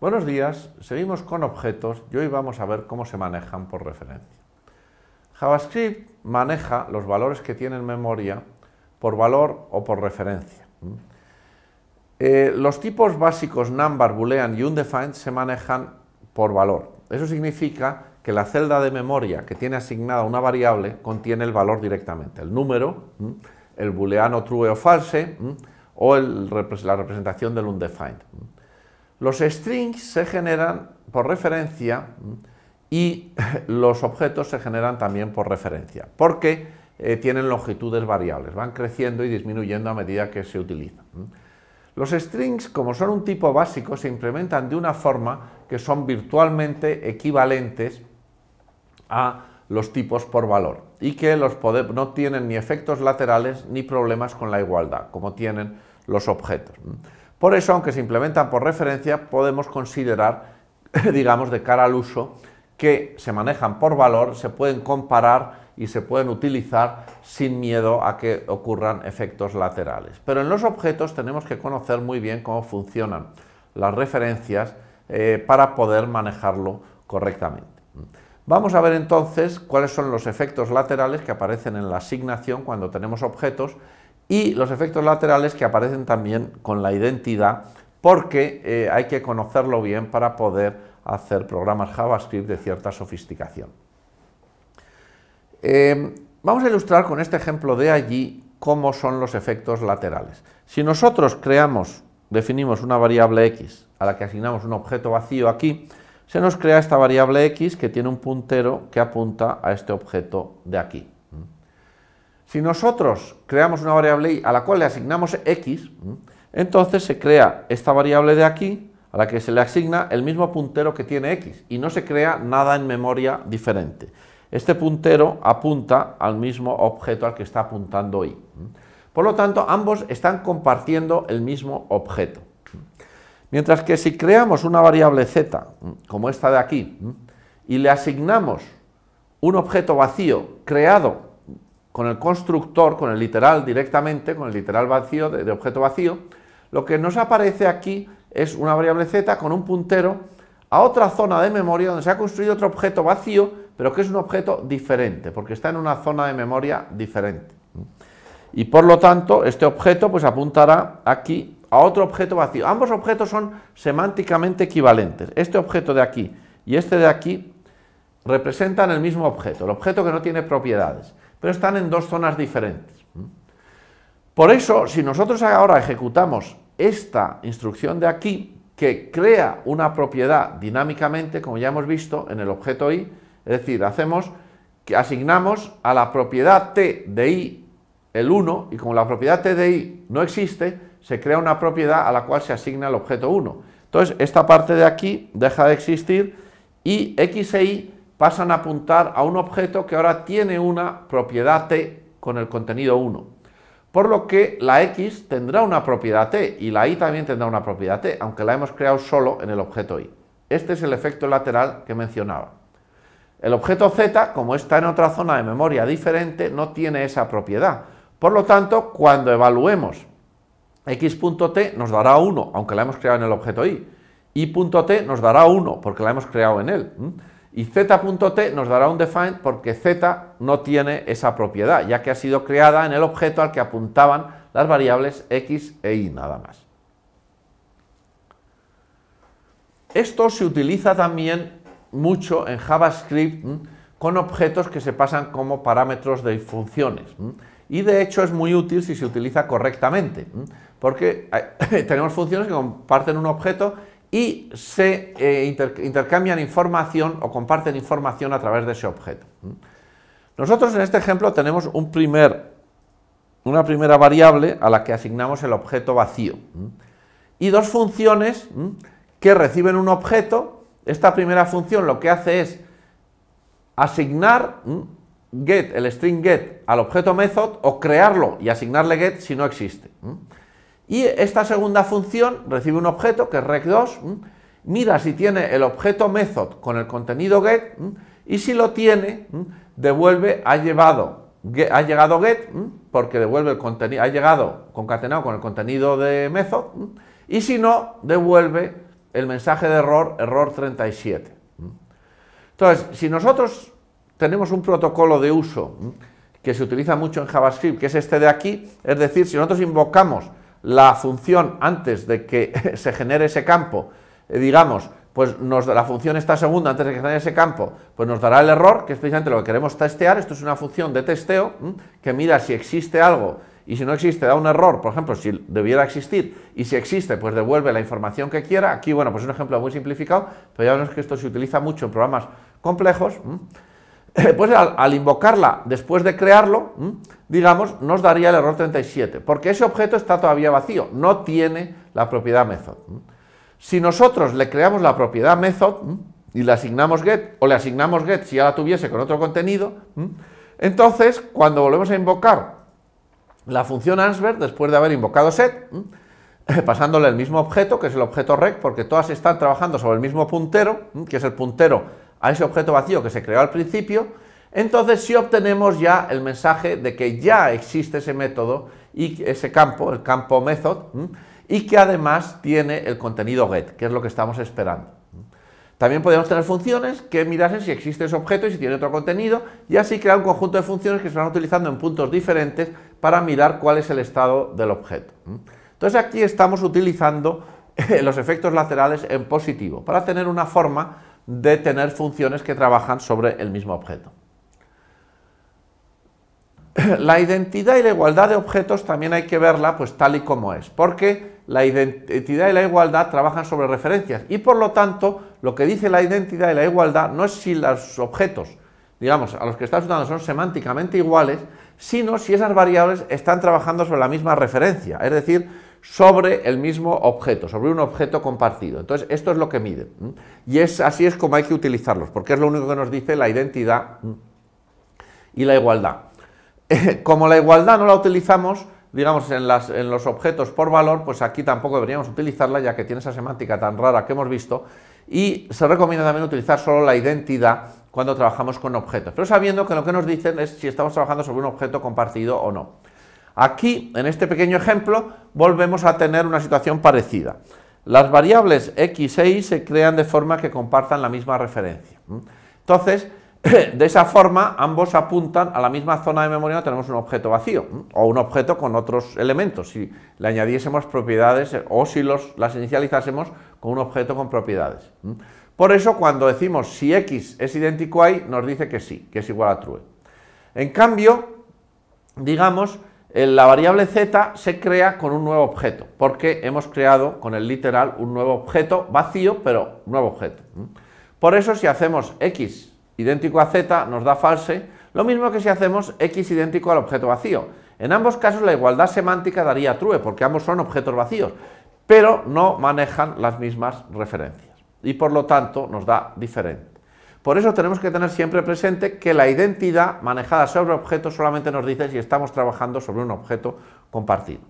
Buenos días, seguimos con objetos y hoy vamos a ver cómo se manejan por referencia. JavaScript maneja los valores que tiene en memoria por valor o por referencia. Los tipos básicos number, boolean y undefined se manejan por valor. Eso significa que la celda de memoria que tiene asignada una variable contiene el valor directamente, el número, el booleano true o false o la representación del undefined. Los strings se generan por referencia y los objetos se generan también por referencia, porque tienen longitudes variables, van creciendo y disminuyendo a medida que se utilizan. Los strings, como son un tipo básico, se implementan de una forma que son virtualmente equivalentes a los tipos por valor y que no tienen ni efectos laterales ni problemas con la igualdad, como tienen los objetos. Por eso, aunque se implementan por referencia, podemos considerar, digamos, de cara al uso, que se manejan por valor, se pueden comparar y se pueden utilizar sin miedo a que ocurran efectos laterales. Pero en los objetos tenemos que conocer muy bien cómo funcionan las referencias para poder manejarlo correctamente. Vamos a ver entonces cuáles son los efectos laterales que aparecen en la asignación cuando tenemos objetos y los efectos laterales que aparecen también con la identidad, porque hay que conocerlo bien para poder hacer programas JavaScript de cierta sofisticación. Vamos a ilustrar con este ejemplo de allí cómo son los efectos laterales. Si nosotros definimos una variable x a la que asignamos un objeto vacío aquí, se nos crea esta variable x que tiene un puntero que apunta a este objeto de aquí. Si nosotros creamos una variable y a la cual le asignamos x, entonces se crea esta variable de aquí, a la que se le asigna el mismo puntero que tiene x, y no se crea nada en memoria diferente. Este puntero apunta al mismo objeto al que está apuntando y. Por lo tanto, ambos están compartiendo el mismo objeto. Mientras que si creamos una variable z, como esta de aquí, y le asignamos un objeto vacío creado con el constructor, con el literal directamente, con el literal vacío, de objeto vacío, lo que nos aparece aquí es una variable z con un puntero a otra zona de memoria donde se ha construido otro objeto vacío, pero que es un objeto diferente, porque está en una zona de memoria diferente. Y por lo tanto, este objeto pues apuntará aquí a otro objeto vacío. Ambos objetos son semánticamente equivalentes. Este objeto de aquí y este de aquí representan el mismo objeto, el objeto que no tiene propiedades, pero están en dos zonas diferentes. Por eso, si nosotros ahora ejecutamos esta instrucción de aquí, que crea una propiedad dinámicamente, como ya hemos visto en el objeto i, es decir, asignamos a la propiedad t de i el 1, y como la propiedad t de i no existe, se crea una propiedad a la cual se asigna el objeto 1. Entonces, esta parte de aquí deja de existir y x e y pasan a apuntar a un objeto que ahora tiene una propiedad t con el contenido 1. Por lo que la x tendrá una propiedad t y la y también tendrá una propiedad t, aunque la hemos creado solo en el objeto y. Este es el efecto lateral que mencionaba. El objeto z, como está en otra zona de memoria diferente, no tiene esa propiedad. Por lo tanto, cuando evaluemos x.t nos dará 1, aunque la hemos creado en el objeto y. Y.t nos dará 1, porque la hemos creado en él. Y z.t nos dará un defined porque z no tiene esa propiedad, ya que ha sido creada en el objeto al que apuntaban las variables x e y nada más. Esto se utiliza también mucho en JavaScript con objetos que se pasan como parámetros de funciones. Y de hecho es muy útil si se utiliza correctamente, porque tenemos funciones que comparten un objeto y se intercambian información o comparten información a través de ese objeto. Nosotros en este ejemplo tenemos una primera variable a la que asignamos el objeto vacío y dos funciones que reciben un objeto. Esta primera función lo que hace es asignar get, el string get, al objeto method o crearlo y asignarle get si no existe. Y esta segunda función recibe un objeto que es rec2, mira si tiene el objeto method con el contenido get y si lo tiene, devuelve ha llegado get, porque devuelve el contenido, ha llegado concatenado con el contenido de method, y si no, devuelve el mensaje de error, error 37. Entonces, si nosotros tenemos un protocolo de uso que se utiliza mucho en JavaScript, que es este de aquí, es decir, si nosotros invocamos la función antes de que se genere ese campo, digamos, pues la función esta segunda antes de que genere ese campo, pues nos dará el error, que es precisamente lo que queremos testear. Esto es una función de testeo que mira si existe algo y si no existe da un error, por ejemplo, si debiera existir, y si existe, pues devuelve la información que quiera. Aquí, bueno, pues es un ejemplo muy simplificado, pero ya vemos que esto se utiliza mucho en programas complejos. Pues al invocarla después de crearlo, digamos, nos daría el error 37, porque ese objeto está todavía vacío, no tiene la propiedad method. Si nosotros le creamos la propiedad method y le asignamos get, o le asignamos get si ya la tuviese con otro contenido, entonces cuando volvemos a invocar la función answer, después de haber invocado set, pasándole el mismo objeto, que es el objeto rec, porque todas están trabajando sobre el mismo puntero, que es el puntero a ese objeto vacío que se creó al principio, entonces sí obtenemos ya el mensaje de que ya existe ese método y ese campo, el campo method, y que además tiene el contenido get, que es lo que estamos esperando. También podemos tener funciones que mirasen si existe ese objeto y si tiene otro contenido, y así crear un conjunto de funciones que se van utilizando en puntos diferentes para mirar cuál es el estado del objeto. Entonces aquí estamos utilizando los efectos laterales en positivo, para tener una forma de tener funciones que trabajan sobre el mismo objeto. La identidad y la igualdad de objetos también hay que verla pues tal y como es, porque la identidad y la igualdad trabajan sobre referencias y por lo tanto lo que dice la identidad y la igualdad no es si los objetos, digamos, a los que estás usando son semánticamente iguales, sino si esas variables están trabajando sobre la misma referencia, es decir, sobre el mismo objeto, sobre un objeto compartido. Entonces, esto es lo que mide. Y así es como hay que utilizarlos, porque es lo único que nos dice la identidad y la igualdad. Como la igualdad no la utilizamos, digamos, en los objetos por valor, pues aquí tampoco deberíamos utilizarla, ya que tiene esa semántica tan rara que hemos visto, y se recomienda también utilizar solo la identidad cuando trabajamos con objetos, pero sabiendo que lo que nos dicen es si estamos trabajando sobre un objeto compartido o no. Aquí, en este pequeño ejemplo, volvemos a tener una situación parecida. Las variables x e y se crean de forma que compartan la misma referencia. Entonces, de esa forma, ambos apuntan a la misma zona de memoria donde tenemos un objeto vacío, o un objeto con otros elementos, si le añadiésemos propiedades o si las inicializásemos con un objeto con propiedades. Por eso, cuando decimos si x es idéntico a y, nos dice que sí, que es igual a true. En cambio, digamos, la variable z se crea con un nuevo objeto, porque hemos creado con el literal un nuevo objeto vacío, pero nuevo objeto. Por eso, si hacemos x idéntico a z, nos da false, lo mismo que si hacemos x idéntico al objeto vacío. En ambos casos la igualdad semántica daría true, porque ambos son objetos vacíos, pero no manejan las mismas referencias, y por lo tanto nos da diferente. Por eso tenemos que tener siempre presente que la identidad manejada sobre objetos solamente nos dice si estamos trabajando sobre un objeto compartido.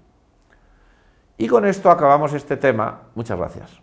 Y con esto acabamos este tema. Muchas gracias.